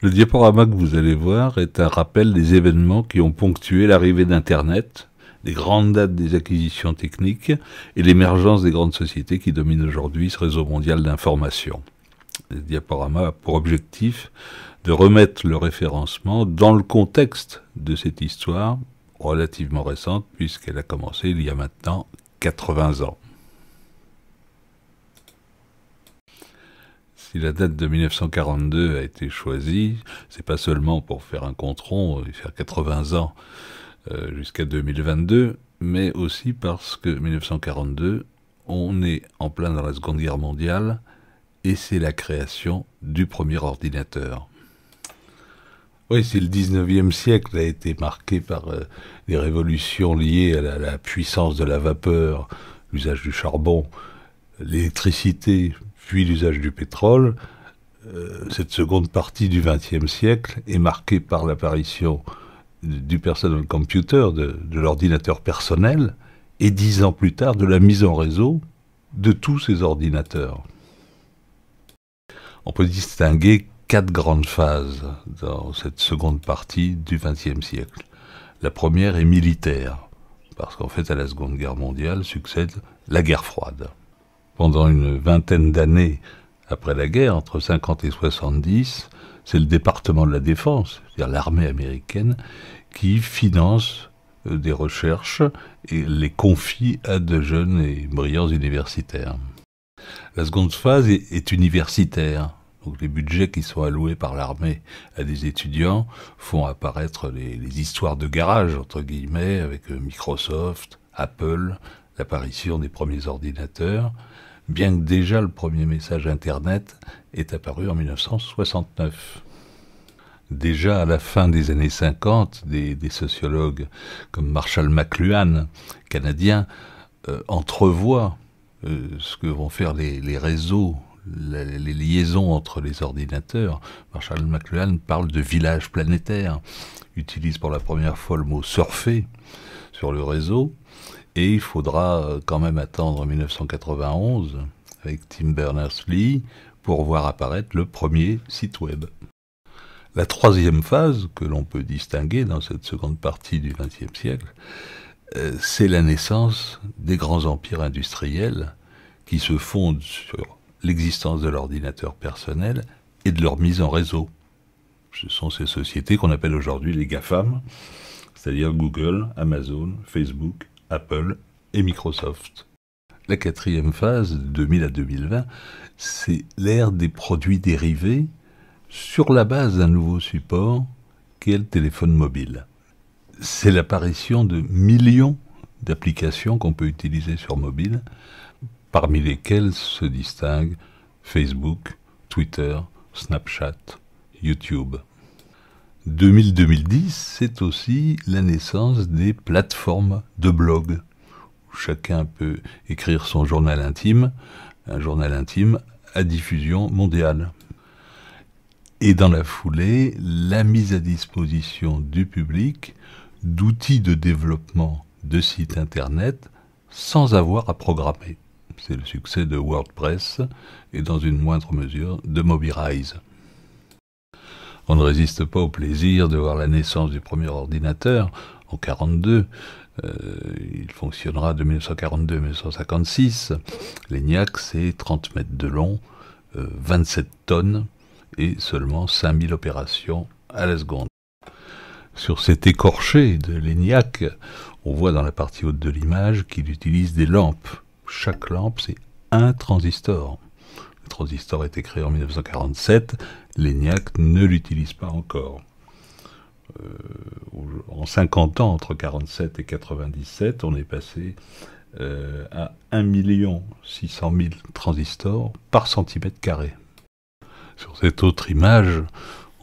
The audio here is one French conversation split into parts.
Le diaporama que vous allez voir est un rappel des événements qui ont ponctué l'arrivée d'Internet, les grandes dates des acquisitions techniques et l'émergence des grandes sociétés qui dominent aujourd'hui ce réseau mondial d'information. Le diaporama a pour objectif de remettre le référencement dans le contexte de cette histoire relativement récente puisqu'elle a commencé il y a maintenant 80 ans. Si la date de 1942 a été choisie, c'est pas seulement pour faire un compte rond et faire 80 ans jusqu'à 2022, mais aussi parce que 1942, on est en plein dans la Seconde Guerre mondiale et c'est la création du premier ordinateur. Oui, si le 19e siècle a été marqué par des révolutions liées à la puissance de la vapeur, l'usage du charbon, l'électricité, puis l'usage du pétrole, cette seconde partie du XXe siècle est marquée par l'apparition du personal computer, de l'ordinateur personnel, et 10 ans plus tard de la mise en réseau de tous ces ordinateurs. On peut distinguer 4 grandes phases dans cette seconde partie du XXe siècle. La première est militaire, parce qu'en fait à la Seconde Guerre mondiale succède la guerre froide. Pendant une vingtaine d'années après la guerre, entre 50 et 70, c'est le département de la défense, c'est-à-dire l'armée américaine, qui finance des recherches et les confie à de jeunes et brillants universitaires. La seconde phase est universitaire. Donc les budgets qui sont alloués par l'armée à des étudiants font apparaître les histoires de garage, entre guillemets, avec Microsoft, Apple, l'apparition des premiers ordinateurs, bien que déjà le premier message Internet est apparu en 1969. Déjà à la fin des années 50, des sociologues comme Marshall McLuhan, canadien, entrevoient ce que vont faire les réseaux, les liaisons entre les ordinateurs. Marshall McLuhan parle de village planétaire, utilise pour la première fois le mot surfer sur le réseau, et il faudra quand même attendre 1991 avec Tim Berners-Lee pour voir apparaître le premier site web. La troisième phase que l'on peut distinguer dans cette seconde partie du XXe siècle, c'est la naissance des grands empires industriels qui se fondent sur l'existence de l'ordinateur personnel et de leur mise en réseau. Ce sont ces sociétés qu'on appelle aujourd'hui les GAFAM, c'est-à-dire Google, Amazon, Facebook, Apple et Microsoft. La quatrième phase, de 2000 à 2020, c'est l'ère des produits dérivés sur la base d'un nouveau support qui est le téléphone mobile. C'est l'apparition de millions d'applications qu'on peut utiliser sur mobile, parmi lesquelles se distinguent Facebook, Twitter, Snapchat, YouTube. 2000-2010, c'est aussi la naissance des plateformes de blog, où chacun peut écrire son journal intime, un journal intime à diffusion mondiale. Et dans la foulée, la mise à disposition du public d'outils de développement de sites internet sans avoir à programmer. C'est le succès de WordPress et dans une moindre mesure de Mobilize. On ne résiste pas au plaisir de voir la naissance du premier ordinateur en 1942. Il fonctionnera de 1942 à 1956. L'ENIAC, c'est 30 mètres de long, 27 tonnes et seulement 5000 opérations à la seconde. Sur cet écorché de l'ENIAC, on voit dans la partie haute de l'image qu'il utilise des lampes. Chaque lampe, c'est un transistor. Le transistor a été créé en 1947, l'ENIAC ne l'utilise pas encore. En 50 ans, entre 47 et 97, on est passé à 1 600 000 transistors par centimètre carré. Sur cette autre image,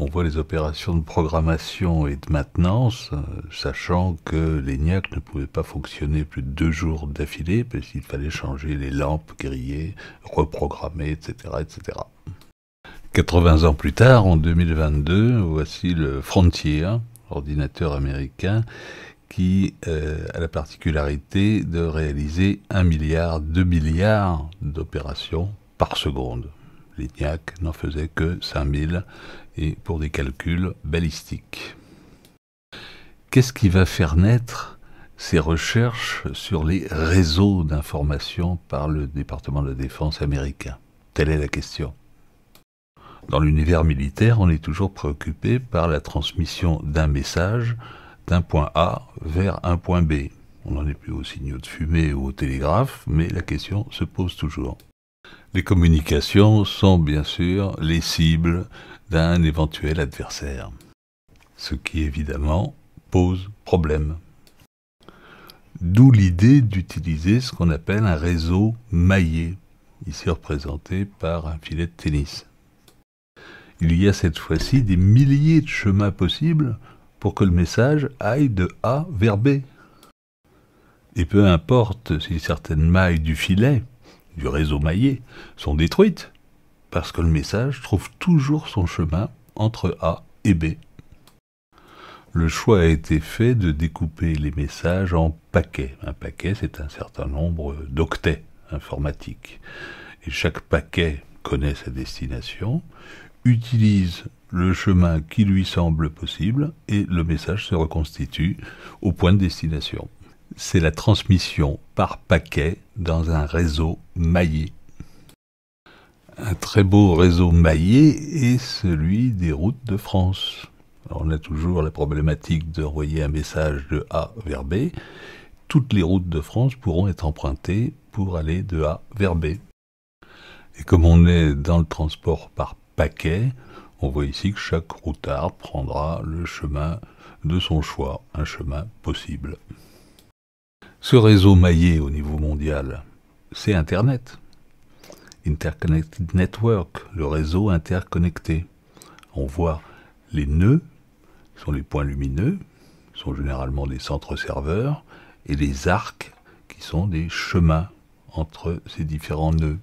on voit les opérations de programmation et de maintenance, sachant que l'ENIAC ne pouvait pas fonctionner plus de 2 jours d'affilée, parce qu'il fallait changer les lampes, griller, reprogrammer, etc., etc. 80 ans plus tard, en 2022, voici le Frontier, ordinateur américain, qui a la particularité de réaliser 1 milliard, 2 milliards d'opérations par seconde. l'ENIAC n'en faisait que 5000, et pour des calculs balistiques. Qu'est-ce qui va faire naître ces recherches sur les réseaux d'information par le département de la Défense américain? Telle est la question. Dans l'univers militaire, on est toujours préoccupé par la transmission d'un message d'un point A vers un point B. On n'en est plus aux signaux de fumée ou au télégraphe, mais la question se pose toujours. Les communications sont bien sûr les cibles d'un éventuel adversaire, ce qui évidemment pose problème. D'où l'idée d'utiliser ce qu'on appelle un réseau maillé, ici représenté par un filet de tennis. Il y a cette fois-ci des milliers de chemins possibles pour que le message aille de A vers B. Et peu importe si certaines mailles du filet, du réseau maillé, sont détruites, parce que le message trouve toujours son chemin entre A et B. Le choix a été fait de découper les messages en paquets. Un paquet, c'est un certain nombre d'octets informatiques. Et chaque paquet connaît sa destination, utilise le chemin qui lui semble possible, et le message se reconstitue au point de destination. C'est la transmission par paquet dans un réseau maillé. Un très beau réseau maillé est celui des routes de France. Alors on a toujours la problématique d'envoyer un message de A vers B. Toutes les routes de France pourront être empruntées pour aller de A vers B. Et comme on est dans le transport par paquet, on voit ici que chaque routard prendra le chemin de son choix, un chemin possible. Ce réseau maillé au niveau mondial, c'est Internet. Interconnected Network, le réseau interconnecté. On voit les nœuds, qui sont les points lumineux, qui sont généralement des centres serveurs, et les arcs, qui sont des chemins entre ces différents nœuds.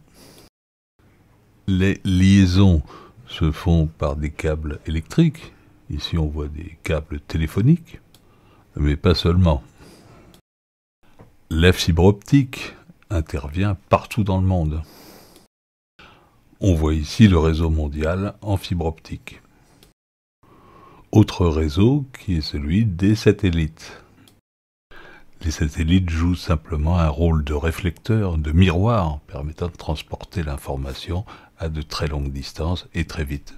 Les liaisons se font par des câbles électriques. Ici, on voit des câbles téléphoniques, mais pas seulement. La fibre optique intervient partout dans le monde. On voit ici le réseau mondial en fibre optique. Autre réseau qui est celui des satellites. Les satellites jouent simplement un rôle de réflecteur, de miroir, permettant de transporter l'information à de très longues distances et très vite.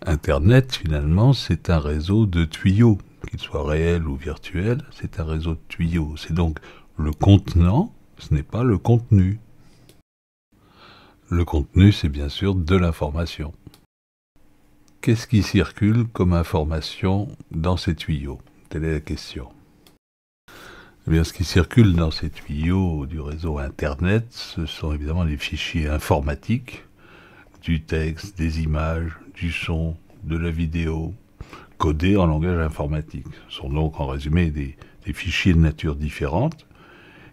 Internet, finalement, c'est un réseau de tuyaux, qu'il soit réel ou virtuel, c'est un réseau de tuyaux. C'est donc le contenant, ce n'est pas le contenu. Le contenu, c'est bien sûr de l'information. Qu'est-ce qui circule comme information dans ces tuyaux? Telle est la question. Eh bien, ce qui circule dans ces tuyaux du réseau Internet, ce sont évidemment les fichiers informatiques, du texte, des images, du son, de la vidéo, codés en langage informatique. Ce sont donc en résumé des fichiers de nature différente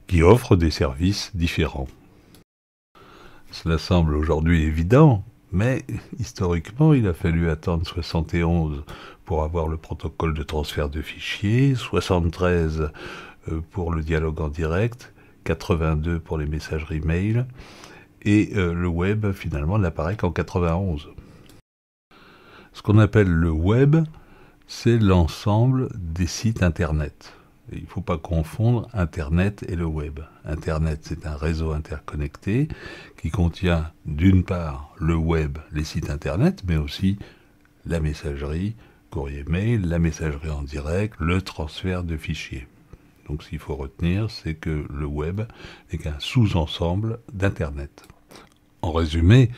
qui offrent des services différents. Cela semble aujourd'hui évident, mais historiquement, il a fallu attendre 71 pour avoir le protocole de transfert de fichiers, 73 pour le dialogue en direct, 82 pour les messageries mail, et le web, finalement, n'apparaît qu'en 91. Ce qu'on appelle le web, c'est l'ensemble des sites Internet. Et il ne faut pas confondre Internet et le web. Internet, c'est un réseau interconnecté qui contient d'une part le web, les sites Internet, mais aussi la messagerie, courrier mail, la messagerie en direct, le transfert de fichiers. Donc ce qu'il faut retenir, c'est que le web n'est qu'un sous-ensemble d'Internet. En résumé,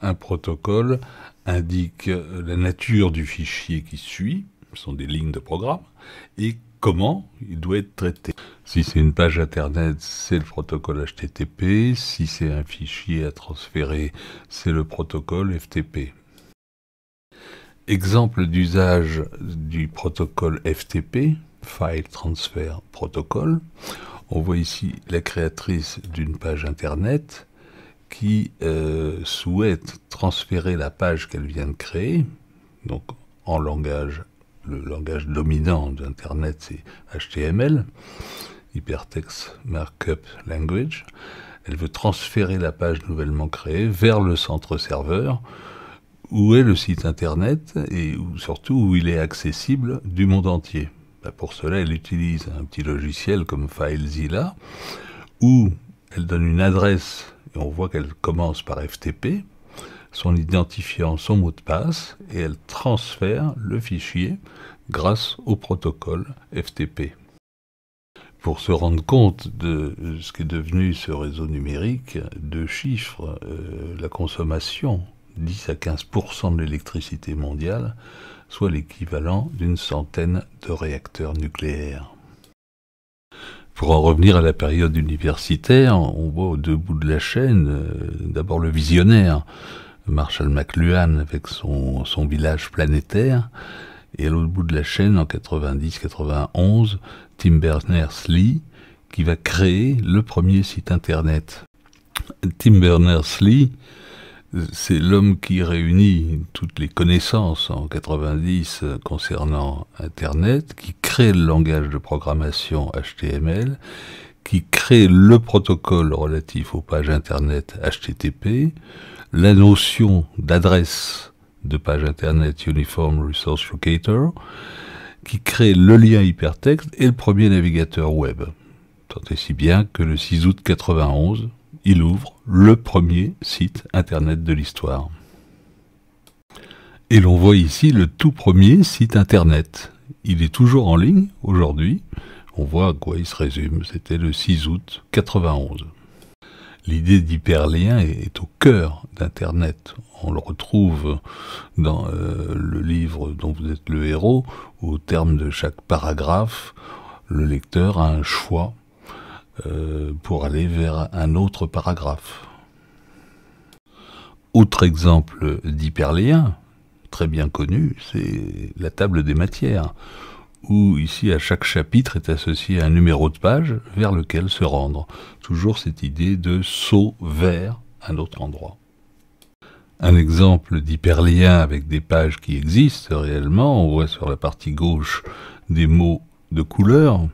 un protocole indique la nature du fichier qui suit, ce sont des lignes de programme, et comment il doit être traité. Si c'est une page Internet, c'est le protocole HTTP. Si c'est un fichier à transférer, c'est le protocole FTP. Exemple d'usage du protocole FTP, File Transfer Protocol. On voit ici la créatrice d'une page Internet qui souhaite transférer la page qu'elle vient de créer, donc en langage. Le langage dominant d'Internet, c'est HTML, Hypertext Markup Language. Elle veut transférer la page nouvellement créée vers le centre serveur, où est le site internet et surtout où il est accessible du monde entier. Pour cela, elle utilise un petit logiciel comme FileZilla, où elle donne une adresse, et on voit qu'elle commence par FTP, son identifiant, son mot de passe, et elle transfère le fichier grâce au protocole FTP. Pour se rendre compte de ce qu'est devenu ce réseau numérique, deux chiffres, la consommation, 10 à 15% de l'électricité mondiale, soit l'équivalent d'une centaine de réacteurs nucléaires. Pour en revenir à la période universitaire, on voit aux deux bouts de la chaîne, d'abord le visionnaire, Marshall McLuhan avec son village planétaire, et à l'autre bout de la chaîne, en 90-91, Tim Berners-Lee, qui va créer le premier site internet. Tim Berners-Lee, c'est l'homme qui réunit toutes les connaissances en 90 concernant Internet, qui crée le langage de programmation HTML, qui crée le protocole relatif aux pages Internet HTTP, la notion d'adresse de page Internet Uniform Resource Locator, qui crée le lien hypertexte et le premier navigateur web. Tant et si bien que le 6 août 91, il ouvre le premier site internet de l'histoire. Et l'on voit ici le tout premier site internet. Il est toujours en ligne aujourd'hui. On voit à quoi il se résume. C'était le 6 août 91. L'idée d'hyperlien est au cœur d'Internet. On le retrouve dans le livre dont vous êtes le héros, où au terme de chaque paragraphe, le lecteur a un choix pour aller vers un autre paragraphe. Autre exemple d'hyperlien, très bien connu, c'est la table des matières, où ici à chaque chapitre est associé un numéro de page vers lequel se rendre. Toujours cette idée de saut vers un autre endroit. Un exemple d'hyperlien avec des pages qui existent réellement, on voit sur la partie gauche des mots de couleur,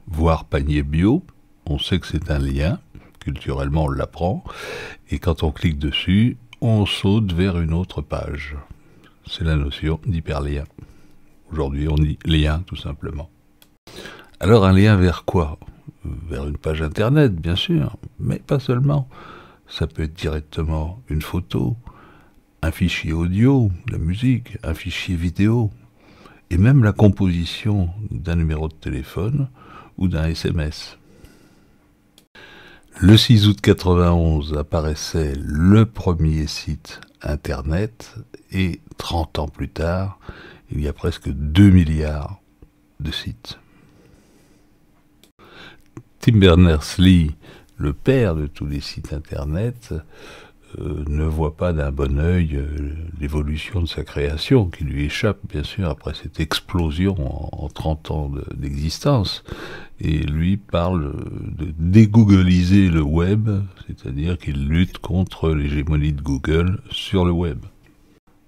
voire panier bio. On sait que c'est un lien, culturellement on l'apprend, et quand on clique dessus, on saute vers une autre page. C'est la notion d'hyperlien. Aujourd'hui on dit lien tout simplement. Alors un lien vers quoi? Vers une page internet bien sûr, mais pas seulement. Ça peut être directement une photo, un fichier audio, de la musique, un fichier vidéo, et même la composition d'un numéro de téléphone ou d'un SMS. Le 6 août 91 apparaissait le premier site internet et 30 ans plus tard, il y a presque 2 milliards de sites. Tim Berners-Lee, le père de tous les sites internet, ne voit pas d'un bon œil l'évolution de sa création, qui lui échappe bien sûr après cette explosion en 30 ans d'existence. Et lui parle de dégoogliser le web, c'est-à-dire qu'il lutte contre l'hégémonie de Google sur le web.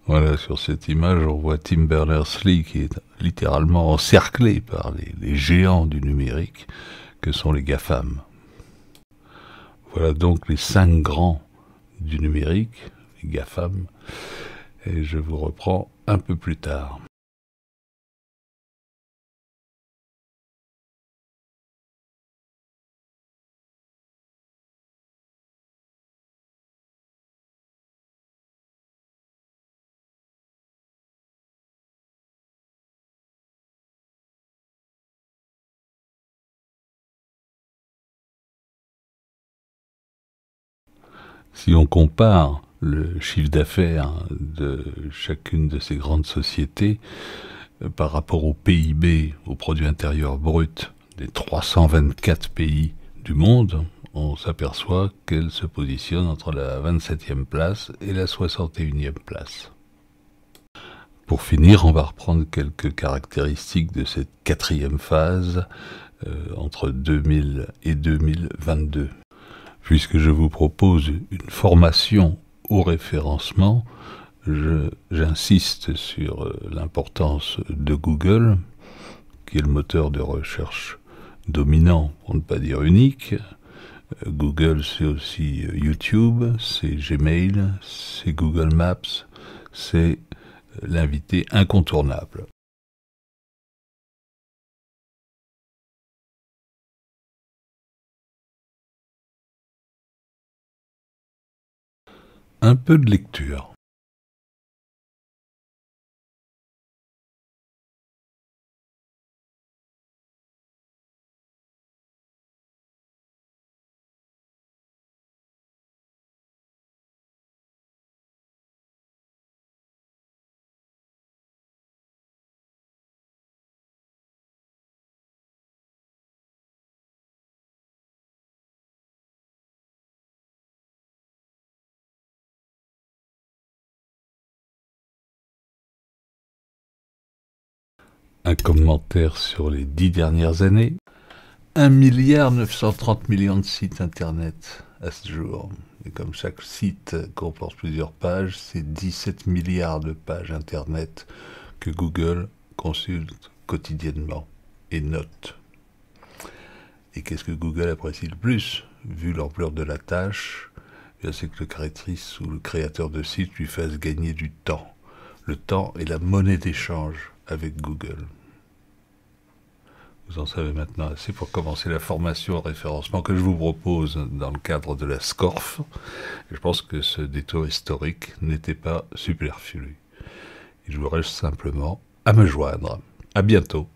Voilà, sur cette image, on voit Tim Berners-Lee qui est littéralement encerclé par les géants du numérique que sont les GAFAM. Voilà donc les 5 grands du numérique, les GAFAM, et je vous reprends un peu plus tard. Si on compare le chiffre d'affaires de chacune de ces grandes sociétés par rapport au PIB, au produit intérieur brut des 324 pays du monde, on s'aperçoit qu'elle se positionne entre la 27e place et la 61e place. Pour finir, on va reprendre quelques caractéristiques de cette 4e phase entre 2000 et 2022. Puisque je vous propose une formation au référencement, j'insiste sur l'importance de Google, qui est le moteur de recherche dominant, pour ne pas dire unique, Google, c'est aussi YouTube, c'est Gmail, c'est Google Maps, c'est l'invité incontournable. Un peu de lecture. Un commentaire sur les 10 dernières années. 1,930 milliard de sites internet à ce jour. Et comme chaque site comporte plusieurs pages, c'est 17 milliards de pages internet que Google consulte quotidiennement et note. Et qu'est-ce que Google apprécie le plus, vu l'ampleur de la tâche? C'est que le créatrice ou le créateur de site lui fasse gagner du temps. Le temps est la monnaie d'échange avec Google. Vous en savez maintenant assez pour commencer la formation en référencement que je vous propose dans le cadre de la SCORF. Je pense que ce détour historique n'était pas superflu. Il vous reste simplement à me joindre. À bientôt.